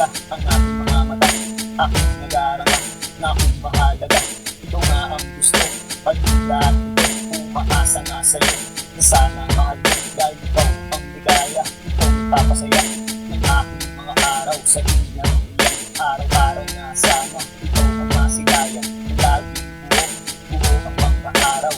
ka ang aking mga mata. Aking nag-aarama na kung mahalaga. Ito nga ang gusto, pag-lahat ito, umaasa nga sa'yo na sana mahal mo dahil ikaw ang ligaya. Ikaw ang papasaya ng aking mga araw sa ilang iyan. Araw-araw na sana ikaw ang masigaya. Laging buo ang mga araw.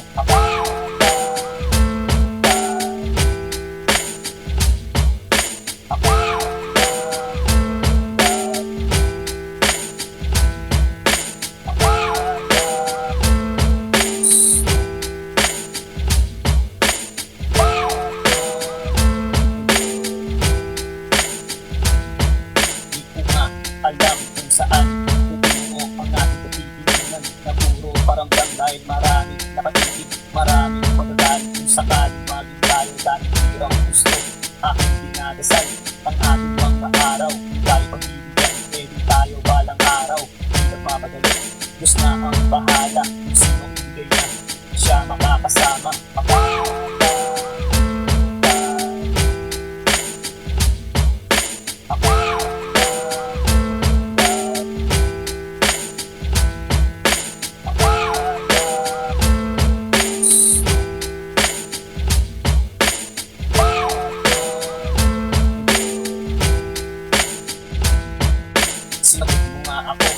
Alam kung saan pupungo ang ating kapitinan na puro paramdam dahil maraming nakatitig, maraming pagkagaling kung sakaling maging tayo dahil hirang gusto. Aking dinadasal ang ating mga araw, tayo pagbibigyan, pwede tayo balang araw. Hindi nagmamadali, Diyos na ang bahala, kung sino ibigay na siya makakasama. Sinagot mo nga ako,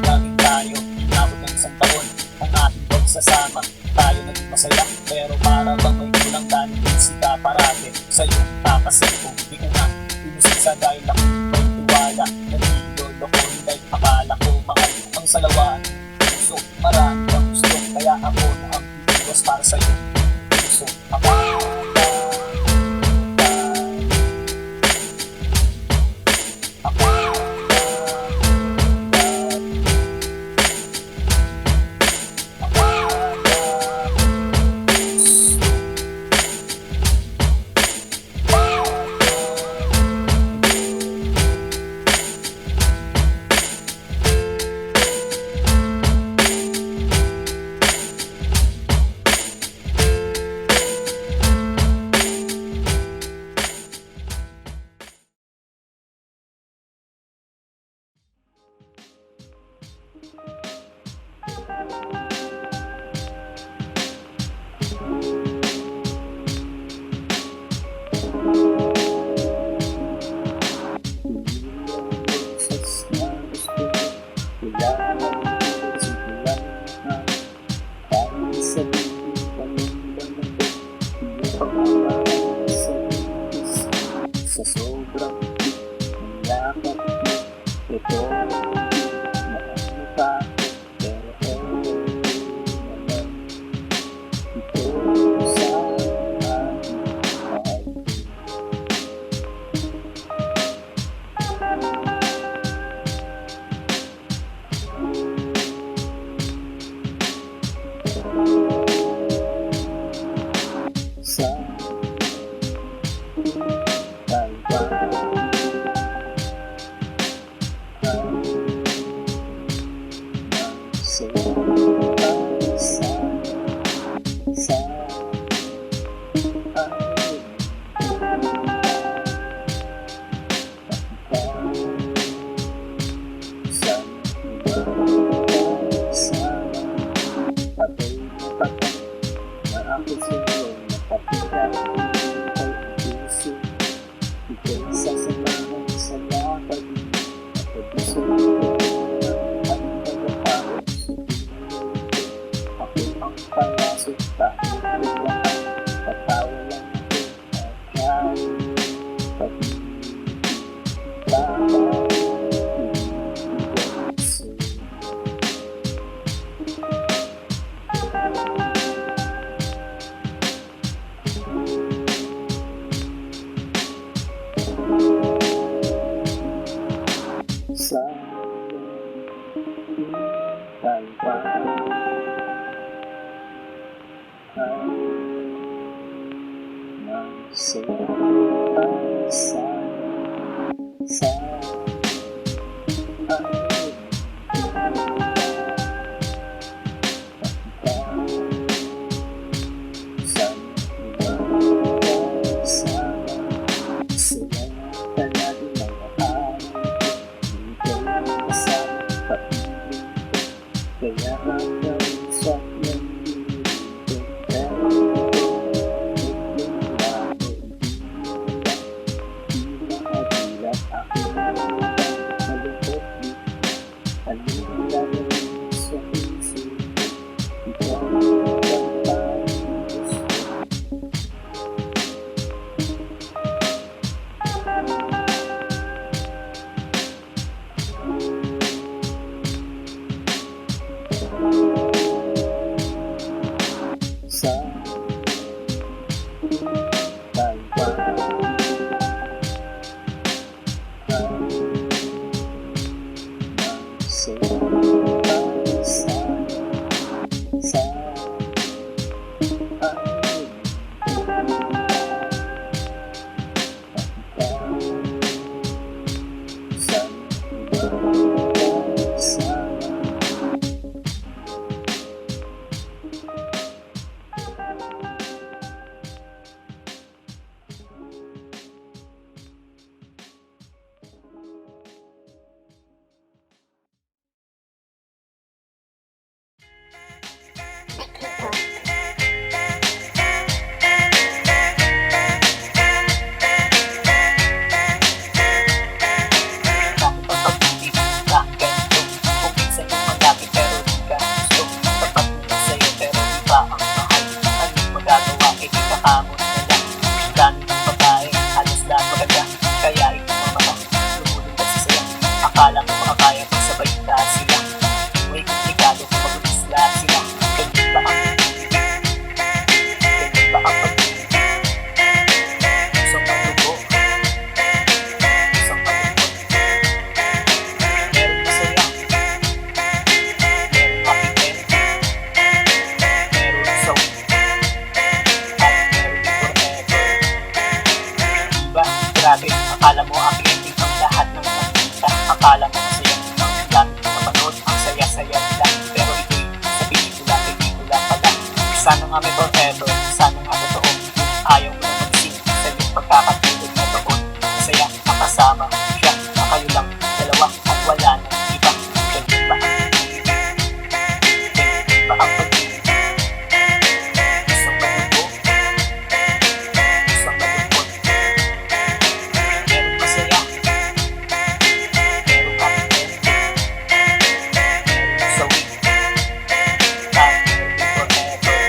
laging tayo inabot ng isang taon ang ating pagsasama. Tayo naging masaya, pero para bang may kulang dahil busy ka parate sa iyong takasin kung di ko nga inusin sa dahil ako may tiwala. Nagilolo ko dahil akala ko mahal ang salawaan puso. Marami kang gusto, kaya ako na ang iwas para sa iyo puso. Sa sobrang yakap ito nakamukha pero naman ito sa aking mahal. Sa Bye. Bakit ang pag-ibig? Bakit ganito? Kung minsan yung malapit pero di ka gusto. Tapat mo sa'yo pero di pa ang mahal. Anong magagawa? Eh di kakamon na lang. Dami ng babae, halos lahat maganda. Kaya ito mamata, lumulong ka sa saya. Akala mo makakaya pag sabay ka sila. May komplikado kung magulis lahat sila. Ganyan ba ang pag-ibig? Ganyan ba ang pag-ibig? Isang malugo, isang malungkot. Meron masaya, meron happy end, meron sawi, at meron din forever. Diba? Grabe, akala mo happy ending ang lahat ng nakita. Akala mo masaya ang dami ng napanood, ang saya-saya nila. Pero ito'y sa pelikula pala. Sana nga may forever, sana nga totoo. Ayaw mo na mag-sing sa iyong pagkakatulog na doon. Masaya, makasama siya, na kayo lang dalawa at wala nang iba. Ganyan ba ang pag-ibig? Ganyan ba ang pag-ibig? Isang malugo, isang malungkot. Meron masaya, meron happy end, meron sawi, at meron din forever.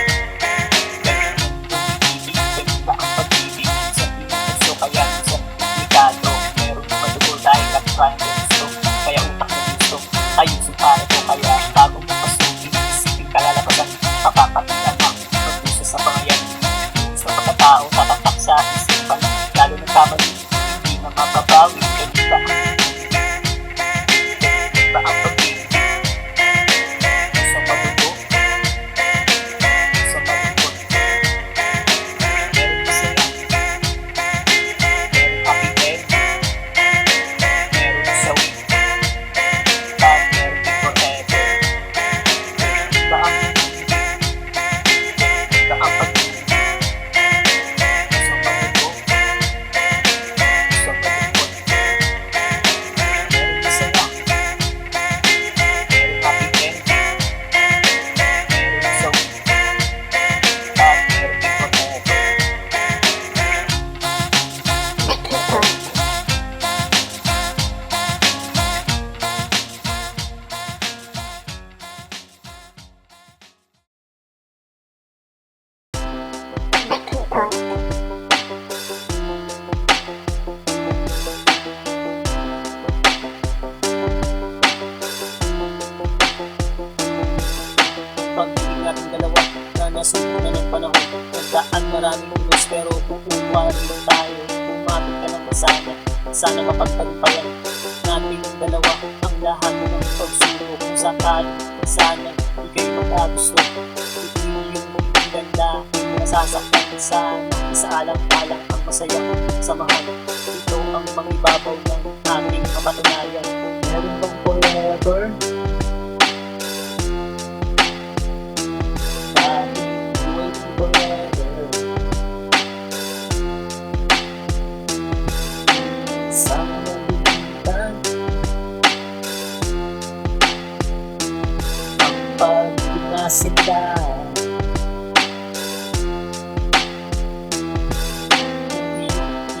Ganyan ang pag-ibig, ganyan ba ang pag-ibig? Minsan pinupuso kaya minsan komplikado. Meron madugo dahil at triangle gusto. Kaya utak na gusto, ayusin para ko. Kaya bago mo pasukin, isipin kalalabasan. Papapatian ang magpusa sa pangayan. Sa pagkatao, tatatak sa isipan. Lalo ng kamali, hindi na mapapawi. Ganyan ba ang pag-ibig? Ganyan ba ang pag-ibig? Isang malugo, isang malungkot. Meron masaya, meron happy end, meron sawi, at meron din forever. Ganyan ba ang pag-ibig? Ganyan ba ang pag-ibig? Isang malugo, isang malungkot. Meron masaya, meron happy end, meron sawi, at meron din forever. Pag-ibig natin dalawa na nasuko na ng panahon. Nagdaan maraming unos pero kukuha rin tayo. Umabot ka ng masana, sana mapagtagumpayan natin ang dalawa ang lahat ng pagsuro. Kung sakali, sana ikay magkagusto. Hindi yung ganda, hindi nasasaktan. Sana isaalang-alang ang masaya samahan. Ito ang mangibabaw ng ating kapatunayan. Meron bang forever? Waiting forever. Sama ng binitan ang pag-inasinda. Hindi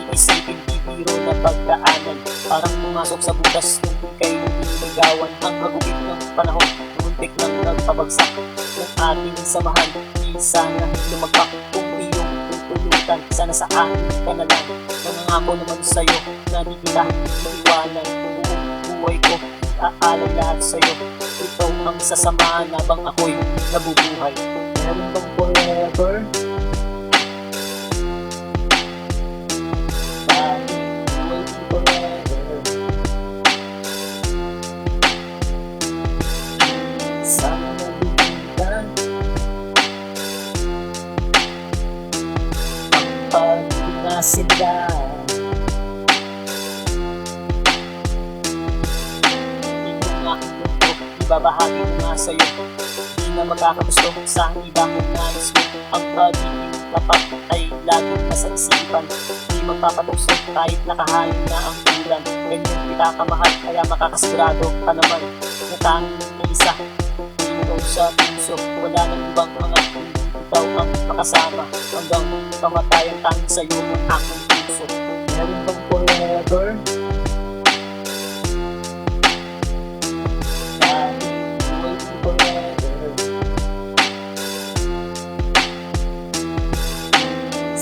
iisipin, bibiro na pagdaanan. Parang pumasok sa butas nung ika'y niligawan. Ang hagupit ng panahon, muntik nang nagpabagsak ng ating samahan. Di sana lumagpak kung iyong tutulutan. Sana sa akin ka na lang. Nangangako naman sa'yo na di kita maiwanan. Buong buhay ko, aalay lahat sa'yo. Ito ang sasamahan habang ako'y nabubuhay. Meron bang forever? Waiting forever. Sana nabibigyan ang pag-inasinda. ibabahagi ko nga sa'yo. Di na magkakagusto sa iba kung nais mo. Ang pagiging tapat ay laging nasa isipan. Di magpapatusok kahit nakahalin na ang ulan. Ganyan kita kamahal, kaya makakasigurado ka naman na tanging isa. Ikaw sa puso, wala nang ibang mga ikaw ang makasama. Hanggang kamatayan tanging sa'yo ang aking puso. Meron bang forever?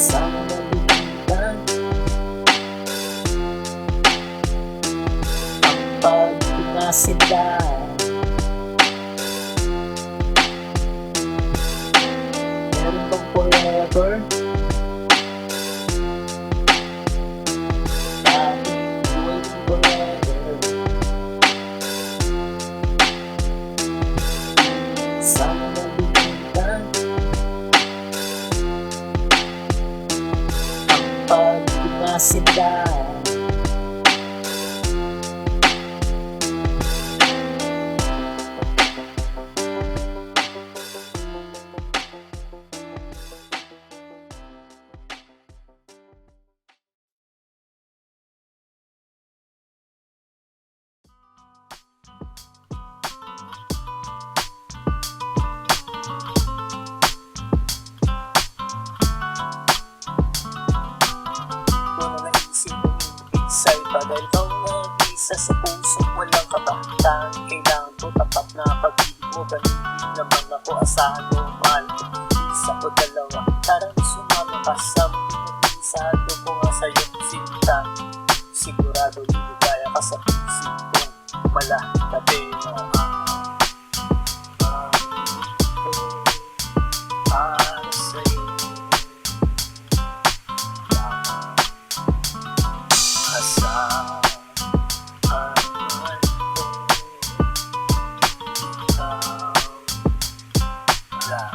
Sana malimutan ang pagpinasindan. Meron bang forever? Ating buhay forever. Sana malimutan pagpinasindan. Sa'yo pa dahil ikaw nag-isa sa puso, walang kabahatan. Kailangan ko tapat na pag-ibig mo, ganun din naman ako asahan mo, mahal ko. Isa o dalawa, tarang sumama ka sa mag-isa. Hando ko nga sa'yo sinta, sigurado liligaya ka sa isip kong malatabi na para sa'yo. Asahan man ko, ikaw lang.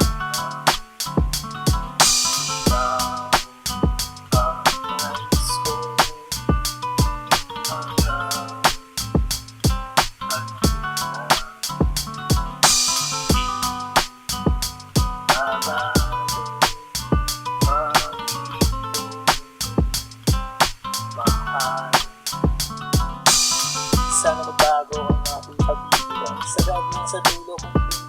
Ikaw ang nais ko hanggang sana magbago ang ating pag-ibig. Sagad mo sa dulo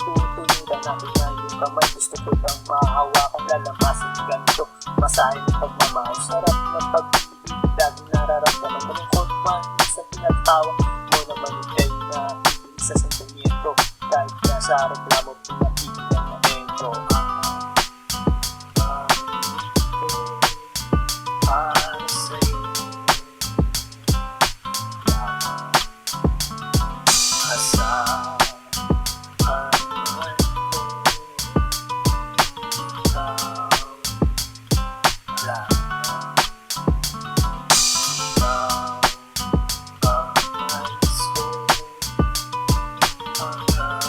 kung tutuludan natin na yung kamay. Gusto ko bang mahawakan, lalamasin ganito. Masahin ng pagmamahal, sarap ng pag-ibig. Laging nararamdaman, malungkot man sa pinagtawa mo naman ikay na sa sentimiento. Kahit nasa reklamo, pinakikita na ito. Para sa'yo asahan man ko, ikaw lang. Ikaw ang nais ko hanggang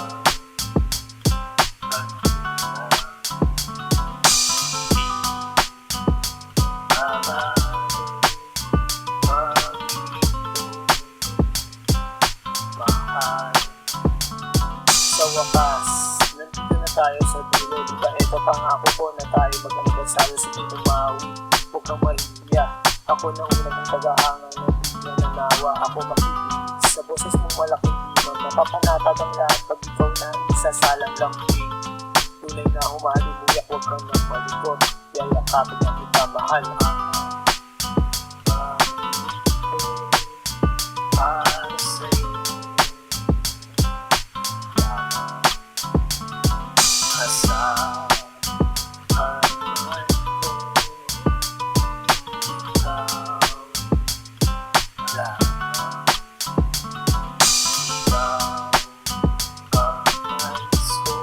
sa wakas, nandito na tayo sa dulo. Diba ito pangako ko na tayo mag-anibersaryo. Sige tumawi, huwag kang mahihiya. Ako na una mong pag-aangan na hindi na nawa. Ako makikinig sa boses mong malaking dimang. Napapanatag ang lahat pag ikaw na isasalang lambing. Tunay na humalimuyak, huwag kang nang malikot. Yayakapin na kita mahal. Para sa'yo asahan man ko, ikaw lang. Ikaw ang nais ko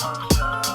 hanggang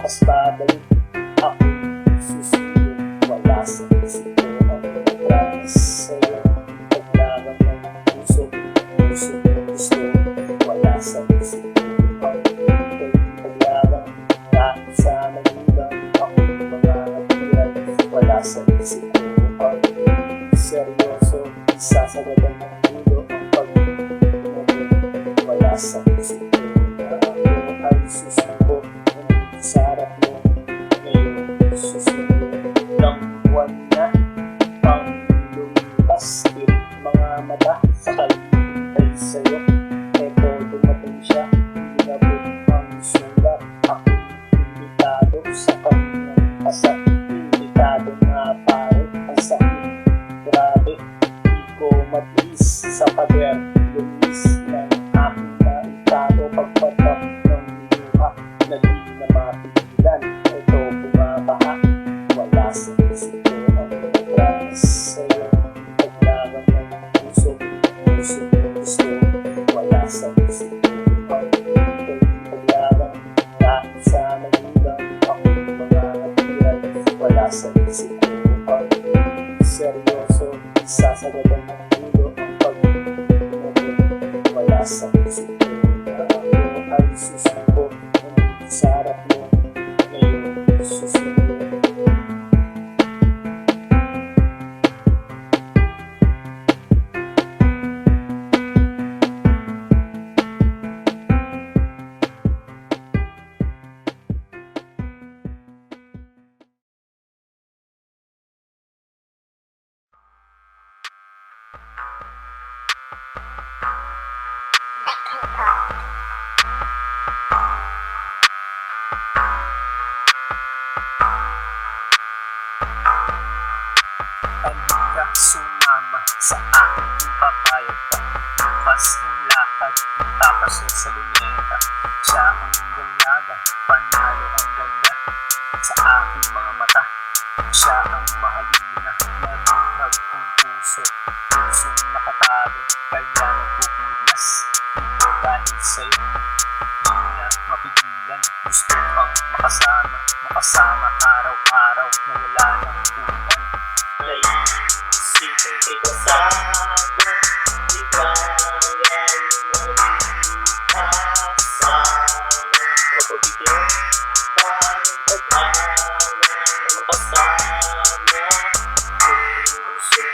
bukas babalik. Ako susunod, wala sa isip ko ang promise sa'yo. Paglaban ng puso, puso gusto, wala sa isip ko ang paglaban. Kahit sa magulang, ako mga nabiyan, wala sa isip ko ang seryoso. Isasagadan ng mundo ang pag-ibig, wala sa isip ko. Ako ay susuko, nandito sa harap mo. Ngayon susuko ng buwan na pang lumipas. Tirik mga mata sa kalibay sa'yo. Eto dumating siya, inabot ang sulat. Ako imbitado sa kanyang kasat. Imbitado nga pare, ang sakit. Grabe, di ko matiis sa pader. Lumis ng aking naitado. Pagpatak ng luha na di na mapigilan. Ito bumabaha, wala sa isip ko ang promise sa'yo. Paglaban ng puso, puso gusto, wala sa isip ko ang paglaban. Kahit sa magulang, ako mga nabiyan, wala sa isip ko ang seryoso. Isasagadan ng mundo ang pag-ibig, wala sa isip ko. Ako ay susuko, nandito sa harap mo. Ngayon susuko. Halika sumama sa aking papayag ka. Bukas ng lakad, tapasok sa luneta. Siya ang dalaga, panalo ang ganda. Sa aking mga mata, siya ang mahalina. Nabihag ang puso, pusong nakatago. Kaya nagpupumiglas, ito dahil sa'yo. Di na mapigilan, gusto pang makasama. Makasama araw-araw na wala ng ulan. Naisipin kay kasama, di kaya kasama. Mapabigyan pa ng pag-awa, makasama. Puso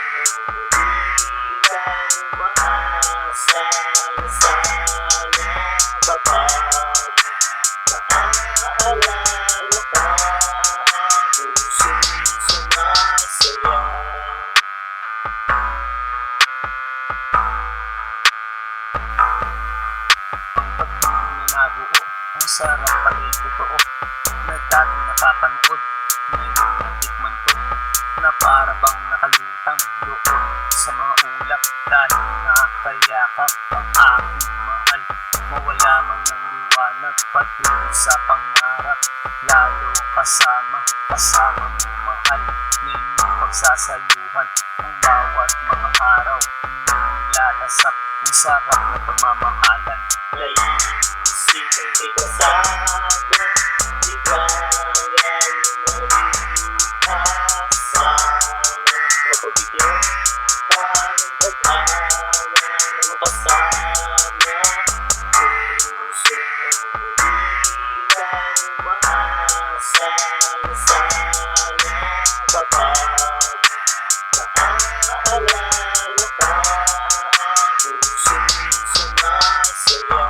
di lang maasa na sana babalik. Naaalala ka, puso'y sumasaya. Nabuo, ang sarap pala'y totoo na dati napapanood. Ngayon natikman ko na para bang nakalutang doon sa mga ulap. Dahil nakakayakap ang aking mahal, mawala man ng liwanag patuloy sa pangarap. Lalo kasama mo mahal, na inyong pagsasaluhan ang bawat mga araw. Inyong nilalasap ang sarap na pagmamahalan. Naisipin kay kasama, di kaya kasama. Mapabigyan pa ng pag-awa, makasama. Puso di lang maasa na sana babalik. Naaalala ka, puso'y sumasaya.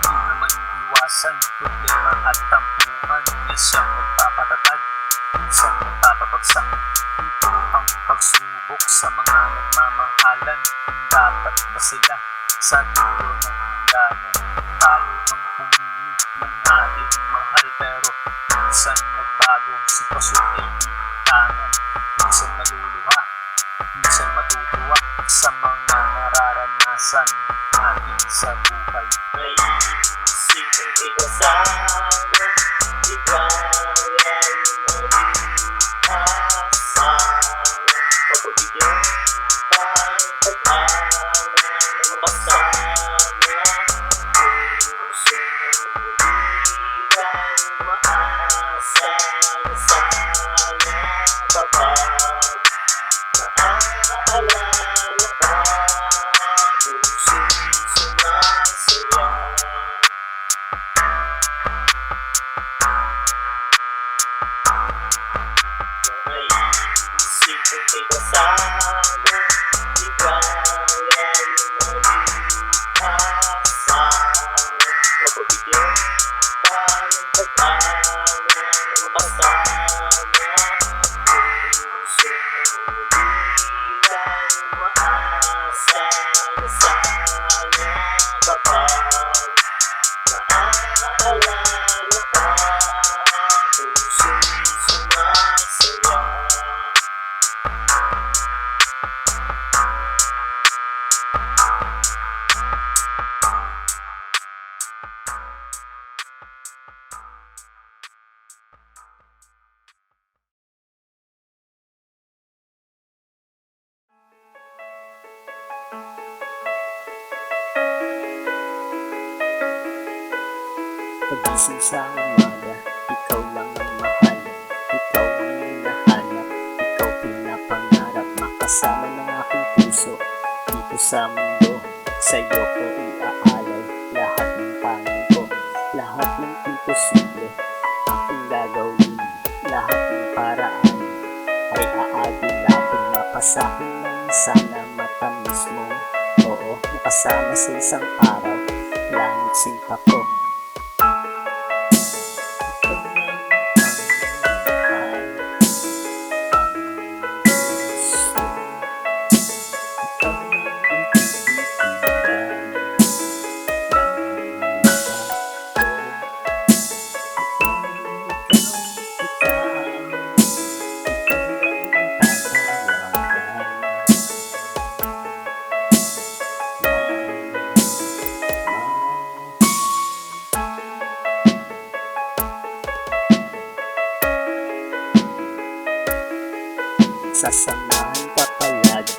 Di naman iwasan problema at tampuhan na siyang magpapatatag, minsan magpapabagsak. Ito ang pagsubok sa mga nagmamahalan. Dapat ba sila sa dulo ng hangganan? Tayo ang pumili ng ating mahal, pero minsan nagbago, sitwasyon ay tangan. Minsan maluluha, minsan matutuwa sa mga nararanasan natin sa buhay. Naisipin kay kasama, di kaya kasama. Mapabigyan pa ng pag-awa, Pagising sa umaga, ikaw lang ang mahal. Ikaw ang hinahanap, ikaw pinapangarap. Makasama ng aking puso dito sa mundo. Sa'yo ko iaalay lahat ng pangin ko. Lahat ng imposible aking gagawin. Lahat ng paraan ay aagilapin. Mapasahin ng sana matamis mo. Oo, makasama sa isang araw. Langit sinta ko. Sasamahan ka palagi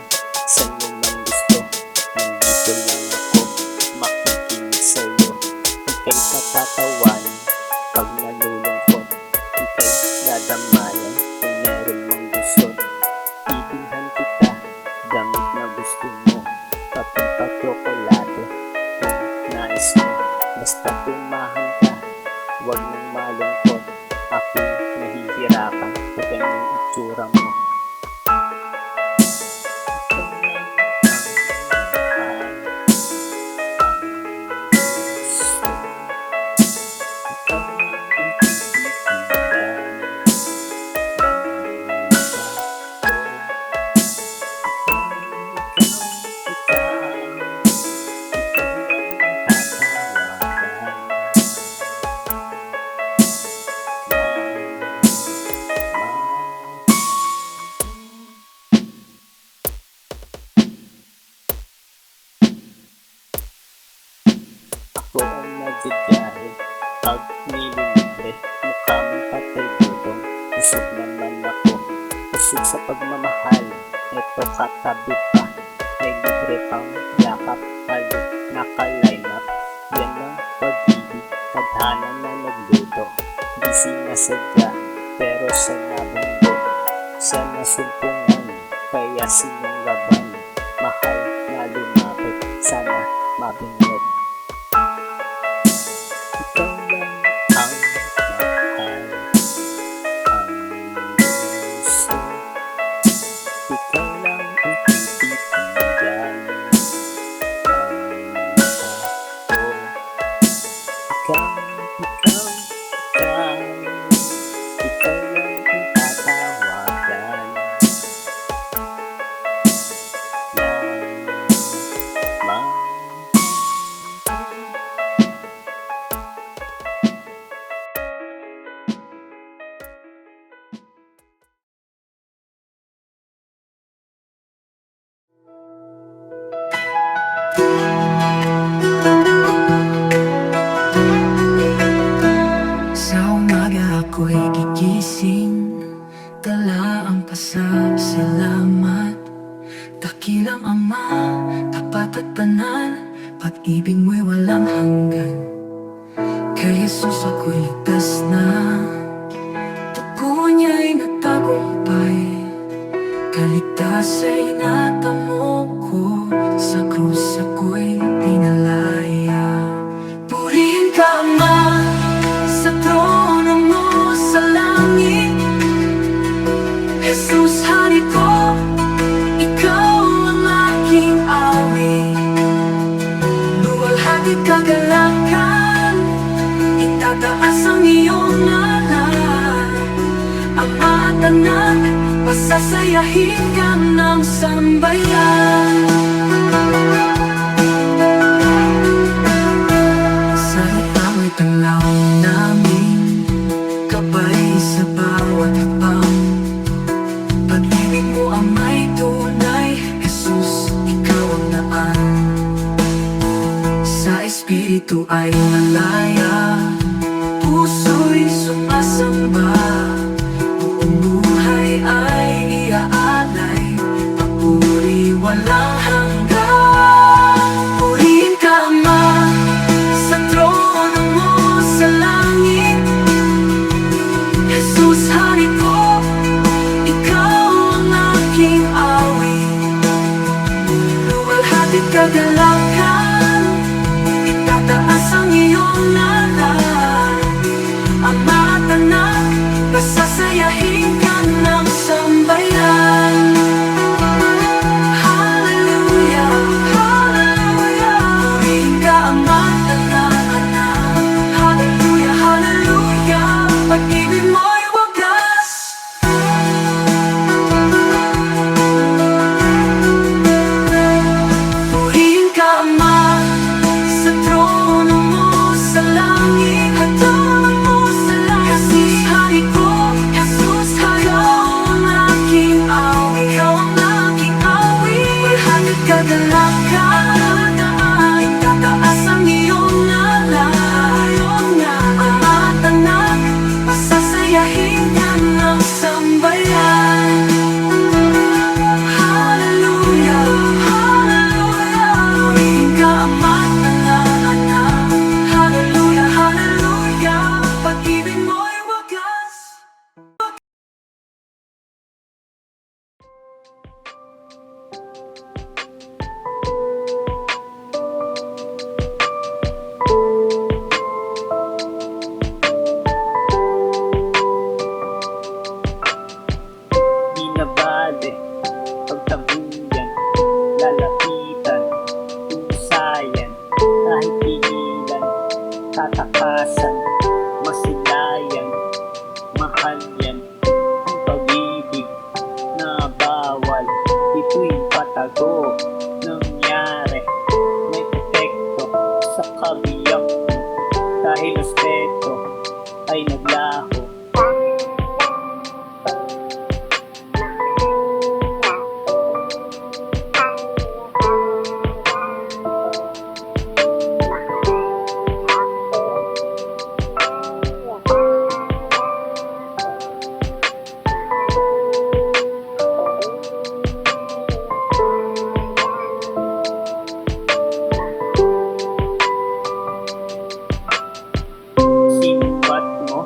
sa lumang gusto. Nandito lang ako, makikinig sa'yo. Ika'y patatawanin pag nalulungkot. Ika'y dadamayan kung meron mang gusto. Ibilhan kita, gamit na gusto mo. Papimpag tsokolate kung nais mo. Basta tumahan ka, huwag nang malungkot. Ako'y nahihirapan sa ganyang itsura mo. Ako ang nagbibiyahe pag nililibre. Mukha mong patay gutom, busog naman ako. Busog sa pagmamahal, eto katabi pa. May libre pang yakap, halik naka-line up. Yan ang pag-ibig, tadhana na nagluto. Di sinasadya, pero sa nabundo. Siya nasumpungan, kaya sinunggaban. Mahal na lumapit, sana mabingot. Ako'y gigising, dala ang pasasalamat. Dakilang Ama, tapat at banal, pag-ibig mo'y walang hanggan. Kay Jesus ako'y ligtas na, dugo niya'y nagtagumpay. Kaligtas ay natamo ko, sa krus ako'y dinalaya. Purihin ka Ama, sa trono mo sa langit. Jesus, hari ko, ikaw ang aking awit. Luwalhati kagalakan, itataas ang iyong ngalan. Ama at anak, pasasayahin ka ng sambayan. Sa itamo'y tanglaw namin, gabay sa bawat hakbang. Pag-ibig mo ang may tunay, Jesus, ikaw ang daan. Sa Espiritu ay malaya, puso'y sumasamba. Buong buhay ay iaalay, papuri walang hanggan. Purihin ka Ama, sa trono mo sa langit. kadalakan, itataas ang iyong alay. Ama at anak, pasasayahin ka ng sambayan. Hallelujah, hallelujah, purihin ka Ama at anak. Hallelujah, hallelujah, pag-ibig mo'y wagas. Purihin ka Ama, sa trono mo sa langit, hataman mo sa langit. Jesus, hari ko, Jesus, ikaw ang aking awi, ikaw ang aking awi. Paghatid kadalakan, itataas ang iyong alay. Ama at anak, pasasayahin ka ng sambayan. Hallelujah, hallelujah, purihin ka Ama at anak. Hallelujah, hallelujah, pag-ibig mo'y wagas. Di na bale, pagtabuyan, lalapitan, usayan, kahit pigilan, tatakasan, masilayan, mahal yan, ang pag-ibig na bawal, ito'y patago, nangyari, may epekto sa kabiyak mo, dahil respeto ay naglaho. Sinubat mo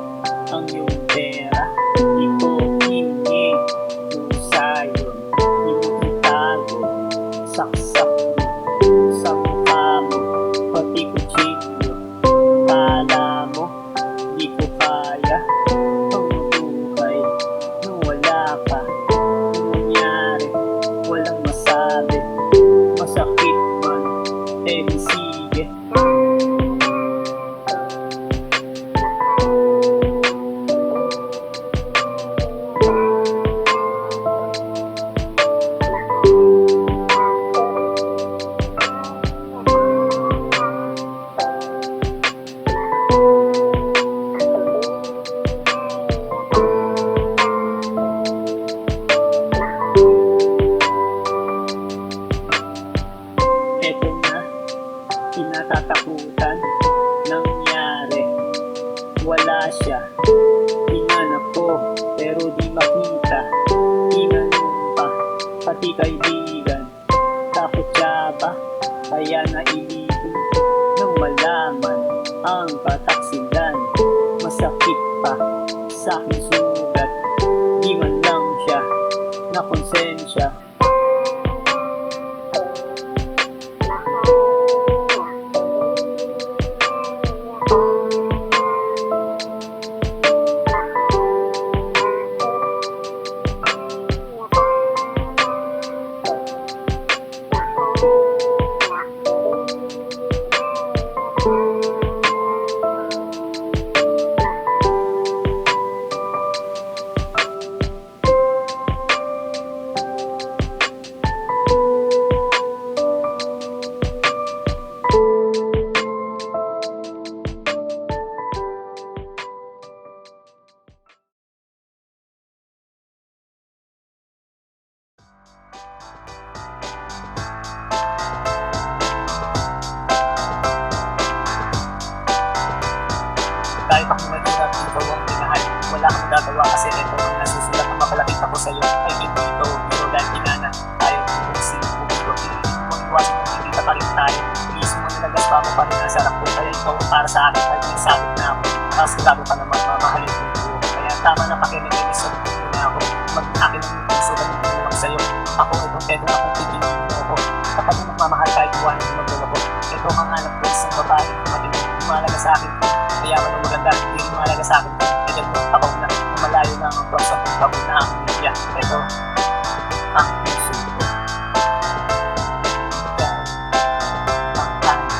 ang iyong pera, di ko hingi, usayon, di mo itago, saksak mo, sa mukha mo, pati kutsilyo, kala mo, di ko kaya, ang buhay, nung wala ka, nung nangyari, walang masabi, masakit man, eh di sige. Eto na, kinatatakutan, nangyari, wala siya, hinanap ko, pero di makita, tinanong pa, pati kaibigan, takot siya ba, kaya nailibin, nang malaman, ang kataksilan, masakit pa, sa aking sugat, di man lang siya, na konsensya. Kahit ako naghirap, ikaw ang minahal. Wala kang gagawa kasi ito ang nasusulat ang makalapit ako sa'yo. Ay hindi ito, biro dahil pinana. Tayo kung pumilo. Kung iwasan mo, hindi pa rin tayo. Iisip mo nalagas pa ako pa rin ang sarap ko. Kaya ikaw para sa akin ay nagsabit na ako. Tapos gago ka naman mamahalin ko ko. Kaya tama na pakinig so na ako. Mag-akin ang puso, ganun ko lang sa'yo. Ako ay kontento akong pipiliin mo ako. Kapag mo magmamahal kahit iwanan mo Ito ang hanap ko isang babae matindi, di mahalaga sa akin kung mayaman o maganda, di rin mahalaga sa akin kung edad mo tapaw na, kung malayo na ang buwan sa buong bago na ang media. Ito ang puso ko. Ikaw ang tanong.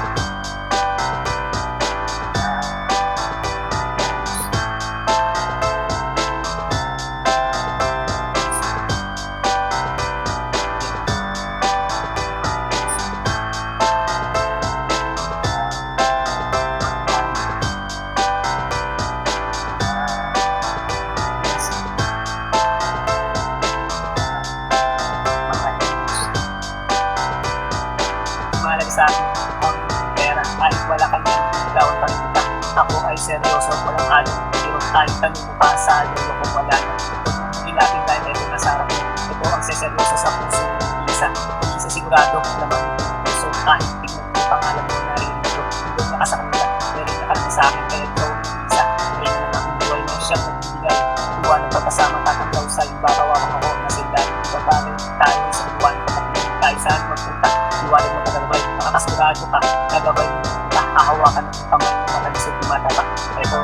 Mahalaga sa akin ang pera kahit wala ka niyan, bitawan pa rin kita. Ako ay seryoso, walang halong biro, kahit tanong mo pa sa lolo kung wala na. Huwag mong ilapin dahil ito nasa harap mo. Ito ang seseryoso sa puso ng isa. Isa sigurado naman yung puso, kahit tingnan mo pangalan mo na rin ito. Hindi na ka sa kanila, meron na ka sa akin, kaya ikaw ang isa. Kaya na lang ang buhay na siyang nagbibigay. Tuwa ng pagkasama, tatanggaw sa iba, kawawa ako na sila. Ibabagay tayo sa buwan, kapatid tayo saan magpunta. Iwanan mo tagalabay, makakasigurado ka, nagabay mo kita, hahawakan ng kamay mo matalisod dumadapa. Ito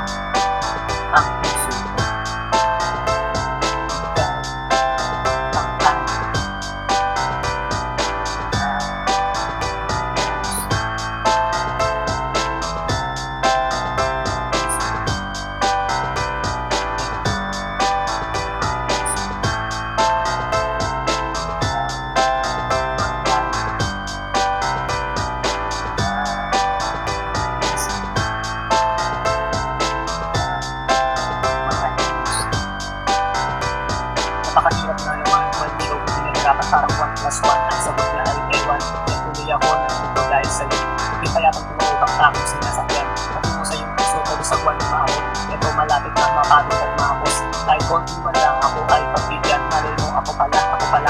ang puso ko. Ikaw ang tanong. Napakahirap na naman, hindi ko pinagkakapat parang 1+1 ang sagot na ay ewan. Kaya tuloy ako nagpunto dahil sa'yo. Hindi kaya pag tumawag ang akong sinasakyan, patungo sa iyong puso pero sa buwan ng maawot. Ito malapit na mapagod at maapos. Kahit konti man lang ako ay pagbigyan, malay mo ako pala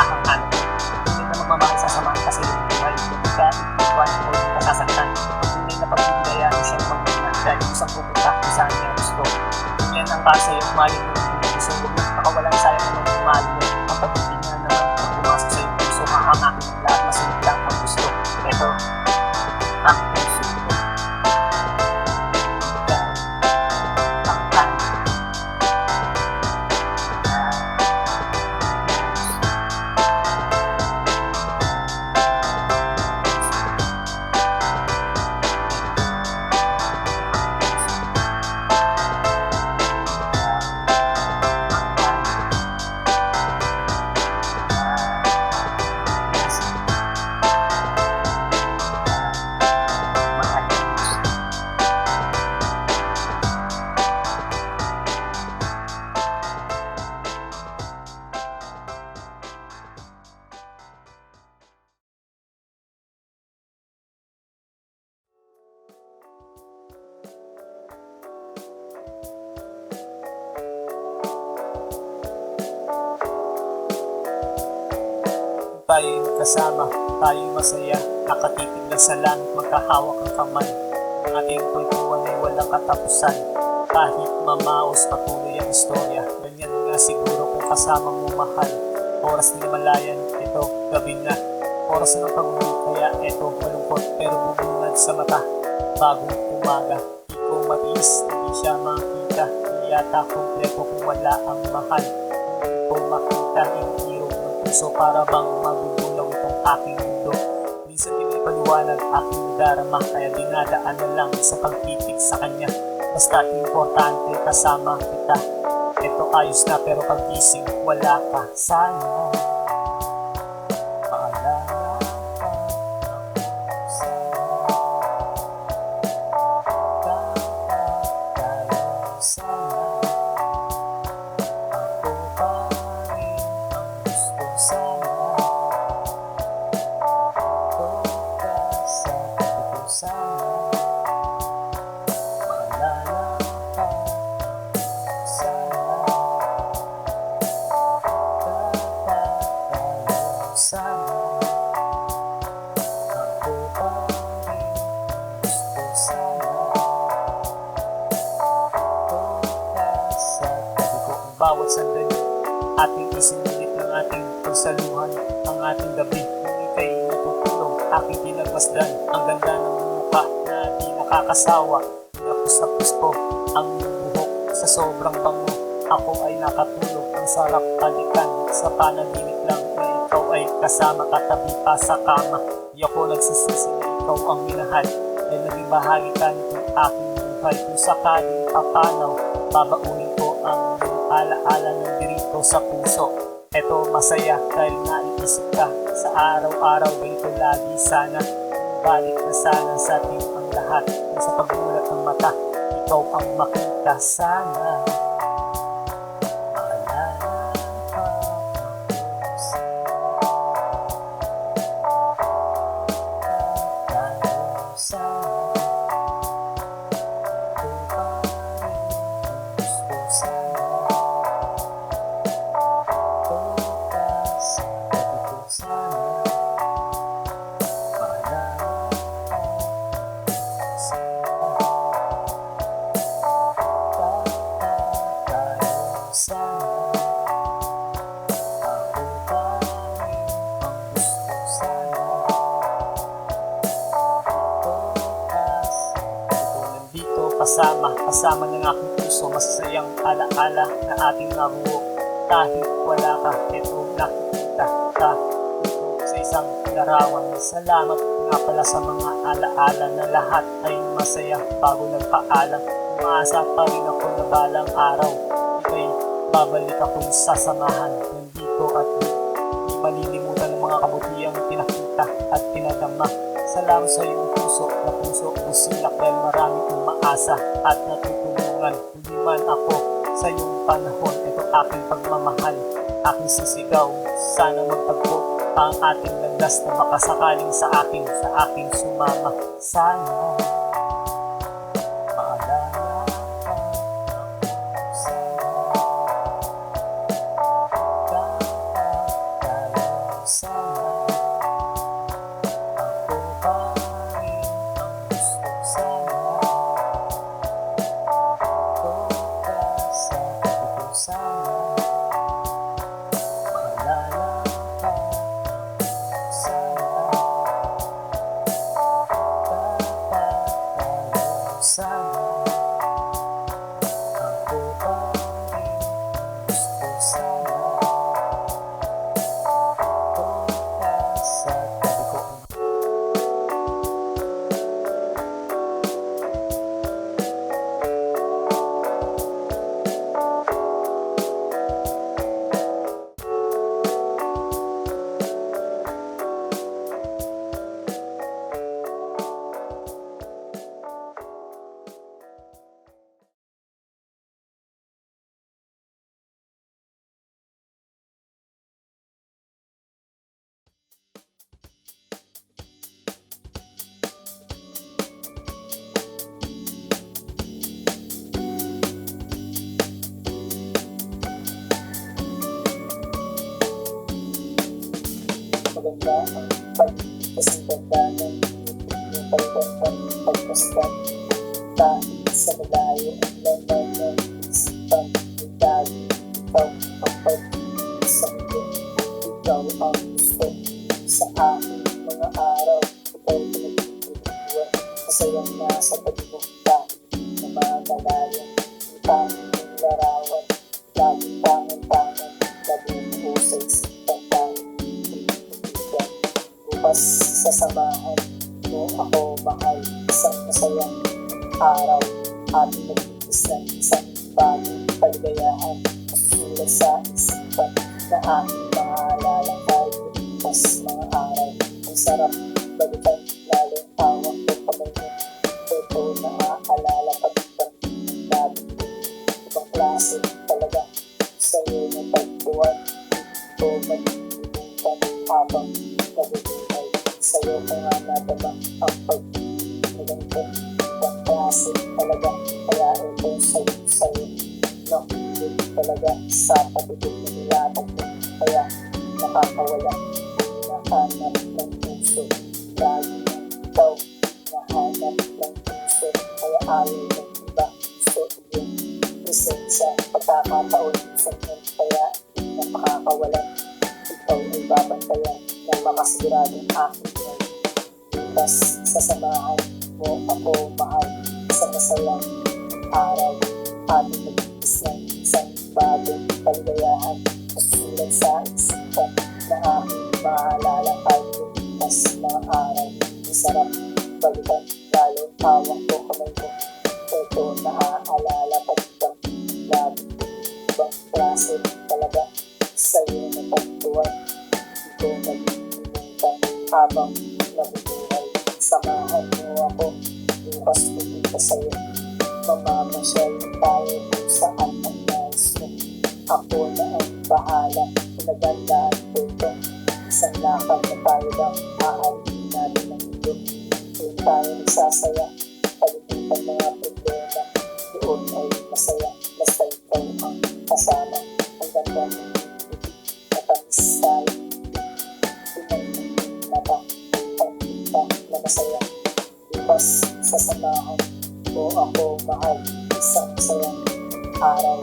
ang hanap mo. Hindi na magmamahal sa samahan kasi yung buhay. Hindi ka iwan o hindi ka sasaktan. Ang tunay na pagbibigayaan siyang magmuna dahil isang pupunta kung saan niya gusto. Yan ang kasi yung malin mo ng puso. Huwag na pakawalang sayang naman yung mahal mo. Ang pag-ibig na naman ang pumasok sa iyong puso. Ang aking lahat masunod lang ang gusto. Ito ang puso ko. Ikaw ang tanong. Tayo'y kasama, tayo'y masaya, nakatitig na sa langit, magkahawak ang kamay. Ang ating kwentuhan ay walang katapusan, kahit mamaos patuloy ang istorya. Ganyan nga siguro kung kasama mo mahal. Oras na himalayan, ito gabi na. Oras ng pag-uwi, kaya ito malungkot pero bubungad sa mata. Bagong umaga, di ko matiis, hindi siya makita. Hindi yata kompleto kung wala ang mahal. Hindi ko makita yung irog ng puso para bang magugulaw itong aking mundo. Minsan di may paliwanag aking darama, kaya dinadaan na lang sa pagtitig sa kanya. Basta importante kasama kita. Ito ayos na pero pag-ising wala ka. Sana maalala ka ako sana. Tayo sana. Ako pa rin ang gusto sana. Ito ka sa tabi ko sana. Maalala ka sana. Tayo sana. Ako pa rin ang gusto sana. Ito ka sa tabi ko. Ang bawat sandali ating isinulit ng ating pagsaluhan, ang ating gabi. Kung ika'y natutulog, aking pinagmasdan. Ang ganda ng makakasawa. Pinapos na pusto ang buhok sa sobrang bango. Ako ay nakatulog, ang sarap balikan. Sa panaginip lang na ikaw ay kasama, katabi pa sa kama. Di ako nagsisisi na ikaw ang minahal, ay naging bahagi ka nitong aking buhay. Kung sakaling papanaw, babaunin ko ang iyong alaala ng dirito sa puso. Eto masaya dahil naiisip ka sa araw-araw, ganito lagi sana. Balik na sana sa ating ang lahat. Kung sa pagmulat ng mata, ikaw ang makita sana. Kasama ng aking puso, masasayang alaala na ating nabuo. Kahit wala ka, eto nakikita ka dito sa isang larawan. Salamat nga pala sa mga alaala na lahat ay masaya bago nagpaalam. Umaasa pa rin ako na balang araw ika'y babalik akong sasamahan. Nandito at di malilimutan ng mga kabutihang pinakita at pinadama. Salamat sa iyong puso na puso kong silak dahil marami umaasa at natutulungan. Hindi man ako sa iyong panahon, ito aking pagmamahal, aking sisigaw. Sana magtagpo pa ang ating landas na makasakaling sa aking sumama. Sana maalala ka ako sana. Tayo sana. Maganda ang pagkasintanan, yung pagpastan, kahit sa malayo ang laman ng isipan, yung dali, ikaw ang pag-isangin, ikaw ang gusto sa aking mga araw, ikaw pinagtutuluan, masayang nasa tabi mo kahit na magalayo, yung tanging larawan, laging tangan-tangan, laging po sa isipan kahit bukas sasamahan mo ako mahal, isang masayang araw ating nagtitis ng isang bagong kaligayahan, masusulat sa isipan na aking maalala kahit bukas mga araw. Ang sarap balikan, lalo hawak ko kamay mo, ito naaalala pag-ibang ng dati, ibang klase talaga sa'yo na tagpuan, ito mag-ibutan habang nabubuhay. Sa'yo ko nga nadama ang pag-ibutan, ibang klase talaga, kaya ito sa'yo, no, yun talaga sa pag-ibig na nilatag mo, kaya nakakawala, nahanap ng puso, lagi ng ikaw, nahanap ng puso, kaya ayaw ng iba, gusto yung presensya, pagkakataon sa yun, kaya hindi na makakawalan, ikaw ay babantayan ng makasiguradong aking ngayon. Bukas sasamahan mo ako mahal sa masayang araw. Ating nag-iis ng isang bagong kaligayahan. Masulat sa isipan na aking maalala kahit lumipas mga araw. Ang sarap balikan, lalo hawak ko kamay mo. Ito naaalala pagkang labi. Ibang klase talaga sa'yo na pagtuwan. Di ko nagilimutan habang nabubuhay. Samahan mo ako, bukas pupunta sa'yo. Mamamasyal tayo kung saan ang nais mo. Ako na ang bahala, pinagandaan ko ito. Isang lakad na tayo lang, aalihin natin ang mundo. Doon tayo nagsasaya, kalimutan mga problema. Doon ay masaya, basta ikaw ang kasama. Ang ganda ng ibig, matamis tayo. Tumayin na ba, ang kita na masaya. Bukas sasamahan mo ako mahal, isang sayang araw.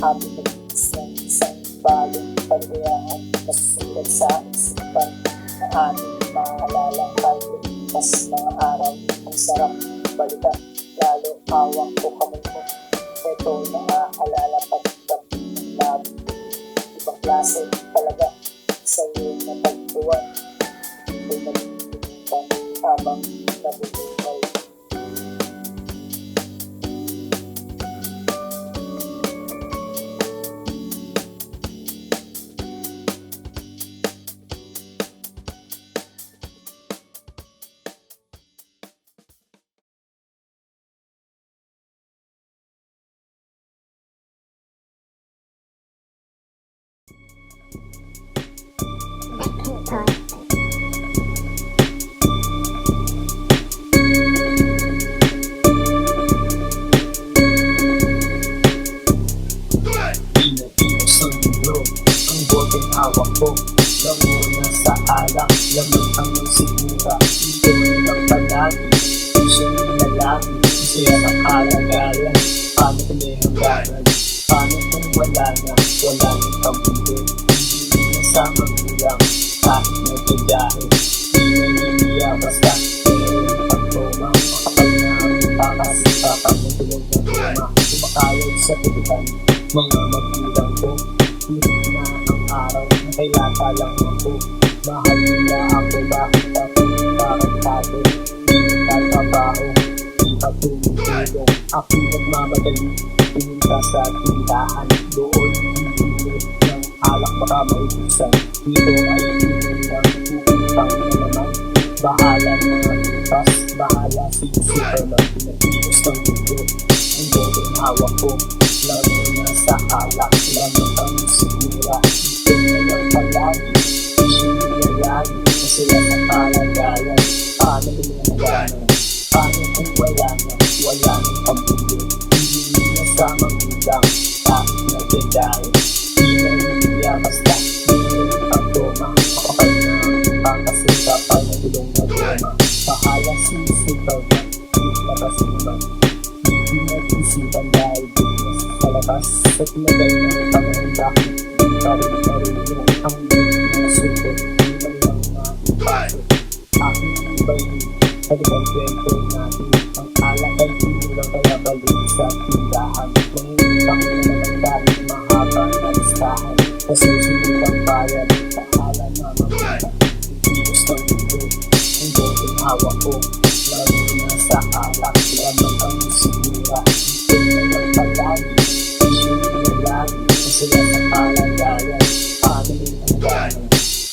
Happy nag-iis ng isang bagong kaligayahan. Masusulat sa isipan na ating maalala kahit lumipas mga araw. Ang sarap balikan, lalo hawak ko kamay mo. Ito naaalala pagkakit ng labi. Ibang klase talaga sa'yo na pagtuwan. Ito nagilimutan habang nabubuhay. Pinapinos ng libro, ang boteng hawak ko. Lamuna sa alak, laman ang sigura. Ito nilang palagi, siya nilalaki. Masaya ng kalagayan, paano kung may hangganan? Paano kung wala na, wala nang pamilya? Hindi na sa magulang, kahit nagkagahe. Di naniniya basta, mayroon pagtoma. Makapal na ang takas, kapag natulog ng tuma. Kumakayod sa tulitan, mga magulang ko. Hirap na ang araw, nailata lang ako. Mahal nila ako, bakit ako tarantado? Di nagtatrabaho, di pa tumutulong. Ako nagmamadali, pumunta sa tindahan. Doon bibili ng alak baka maubusan. Dito ay inumin ng puputang na naman. Bahala mga butas, bahala si Superman. Pinapinos ng mundo, ang boteng hawak ko. Lalo na sa alak, lamang ang sigura. Ito na lang palagi, siya nilalagi. Masaya sa kalagayan, paano pinanaganan? Paano kung wala na, wala nang pamilya? Hindi na sa magulang, kahit nagkagahe. Di naniniya basta, mayroon pagtoma. Makapal na ang pangkasi kapag natulong na goma. Bahala si Superman, labas naman. Hindi nag-isipan dahil business sa labas. Sa tinagal ng panahon bakit di pa rin marunong ang mga sukot. Di man lang maipaso. Aking ibayin, halikan kwento natin. Ang alak ay tinulang kaya balik sa tindahan. Mangungutang na naman dahil mahaba na listahan. Kasi sulit ang bayan, pahala na mabuta. Pipilos ng mundo, ang boteng hawak ko. Lalo na sa alak, lamang ang sigura. Ito na lang palagi, siya nilalagi. Masaya sa kalagayan, paano pinanaganan?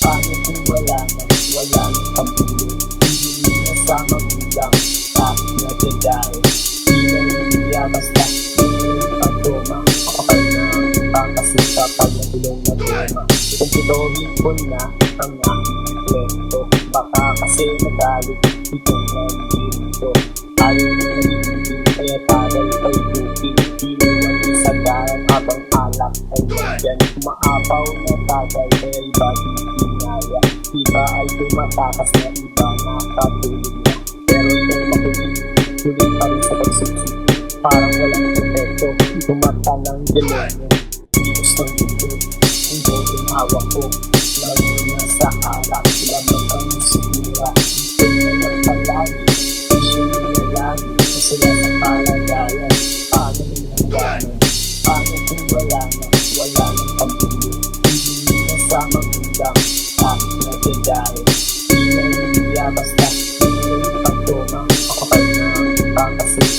Paano kung wala na, wala nang pamilya? Hindi na sa magulang, kahit nagkagahe. Di naniniya basta, mayroon pagtoma. Makapal na ang pangkasi kapag natulong na goma. Kumpitohin ko na ang aking kwento. Baka kasi nagalit itong nandito. Ayaw na nagiging kaya tagal ay bukid. Iniwan sa daran habang alak ay nandyan. Umaapaw na tagal kaya iba di pinaya. Iba ay tumatakas na iba nakatulog na. Pero ito makulit, tuloy pa rin sa pagsiksi. Parang walang epekto, tumata ng demonyo. Pinos ng mundo, ang boteng hawak ko. Lalo na sa alak, lamang ang sigura. Ito na lang palagi, siya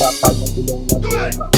Kapag ng ilong na goma